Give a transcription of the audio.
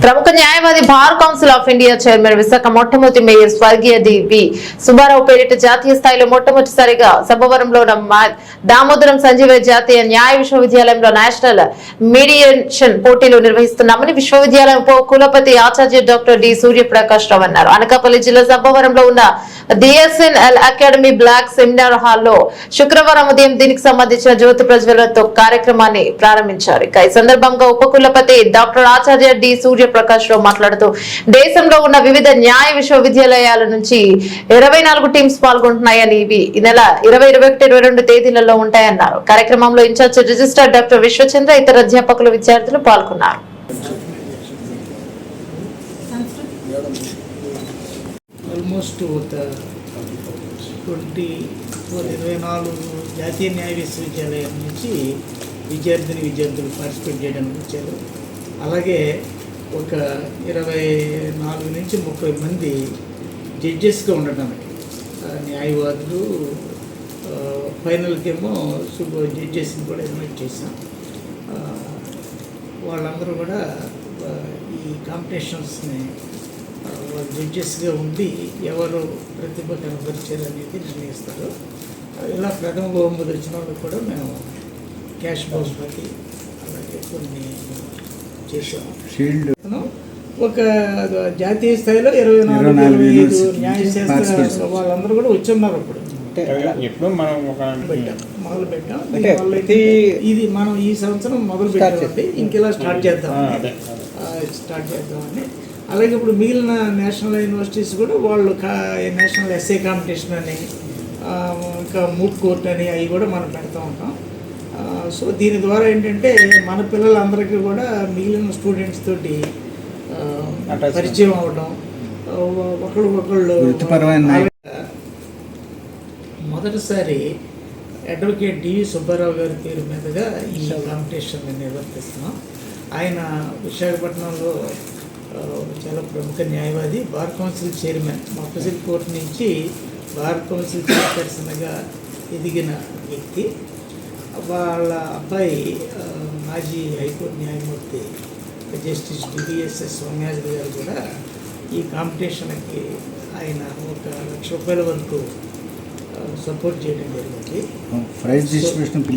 ప్రముఖ న్యాయవాది bar council of India chairman Visakha మొట్టమొదటి మేయర్ స్వర్గీయ వి సుబ్బారావు పేరిట జాతీయ స్థాయిలో మొట్టమొదటిసారిగా సభవరంలో దామోదరం సంజీవ జాతీయ న్యాయ విశ్వవిద్యాలయంలో నేషనల్ మీడియేషన్ పోటీలు నిర్వహిస్తున్నామని విశ్వవిద్యాలయం కులపతి ఆచార్య డాక్టర్ డి సూర్యప్రకాష్ రావు అన్నారు. అనకాపల్లి జిల్లా సభవరంలో ఉన్న డిఎస్ఎన్ఎల్ అకాడమీ బ్లాక్ సెమినార్ హాల్లో శుక్రవారం ఉదయం దీనికి సంబంధించిన జ్యోతి ప్రజ్వలనతో కార్యక్రమాన్ని ప్రారంభించారు. ఈ సందర్భంగా ఉప కులపతి డాక్టర్ ఆచార్య డి సూర్యప్రకాష్ రావు మాట్లాడుతూ దేశంలో ఉన్న వివిధ న్యాయ విశ్వవిద్యాలయాల నుంచి 24 టీమ్స్ పాల్గొంటున్నాయని ఇవి ఈ నెల 20, 21, 22 తేదీలలో ఉంటాయన్నారు. కార్యక్రమంలో ఇన్ఛార్జ్ రిజిస్ట్రార్ డాక్టర్ విశ్వచంద్ర ఇతర అధ్యాపకులు విద్యార్థులు పాల్గొన్నారు. ఆల్మోస్ట్ 24 జాతీయ న్యాయ విశ్వవిద్యాలయం నుంచి విద్యార్థులు పార్టిసిపేట్ చేయడానికి వచ్చారు. అలాగే ఒక 24 నుంచి 30 మంది జడ్జెస్గా ఉండటానికి న్యాయవాదులు, ఫైనల్కేమో జడ్జెస్ని కూడా ఇన్వైట్ చేశాం. వాళ్ళందరూ కూడా ఈ కాంపిటీషన్స్ని వాళ్ళు జడ్జెస్గా ఉండి ఎవరు ప్రతిభ కనబరిచారు అనేది నిర్ణయిస్తారు. ఇలా ప్రథమ బహుమతి వచ్చిన వాళ్ళకి కూడా మేము క్యాష్ బహుమతి అలాగే కొన్ని చేసాము. ఒక జాతీయ స్థాయిలో 24 న్యాయశాస్త్ర వాళ్ళందరూ కూడా వచ్చి ఉన్నారు. అప్పుడు మొదలు పెట్టాం. ఇది మనం ఈ సంవత్సరం మొదలు పెట్టామండి. ఇంకెలా స్టార్ట్ చేద్దామని. అలాగే ఇప్పుడు మిగిలిన నేషనల్ యూనివర్సిటీస్ కూడా వాళ్ళు నేషనల్ ఎస్ఏ కాంపిటీషన్ అని, ఇంకా మూట్ కోర్ట్ అని అవి కూడా మనం పెడతా ఉంటాం. సో దీని ద్వారా ఏంటంటే మన పిల్లలందరికీ కూడా మిగిలిన స్టూడెంట్స్ తోటి పరిచయం అవ్వడం, ఒకళ్ళు మొదటిసారి అడ్వకేట్ డి సుబ్బారావు గారి పేరు మీదుగా ఈ కాంపిటీషన్ నిర్వర్తిస్తున్నాం. ఆయన విశాఖపట్నంలో చాలా ప్రముఖ న్యాయవాది, బార్ కౌన్సిల్ చైర్మన్, మొక్కసిల్ కోర్టు నుంచి బార్ కౌన్సిల్ చైర్పర్సన్గా ఎదిగిన వ్యక్తి. వాళ్ళ అబ్బాయి మాజీ హైకోర్టు న్యాయమూర్తి జస్టిస్ డివిఎస్ఎస్ సోమ్యాజులు గారు కూడా ఈ కాంపిటీషన్కి ఆయన 1 లక్ష రూపాయల వరకు సపోర్ట్ చేయడం జరిగింది.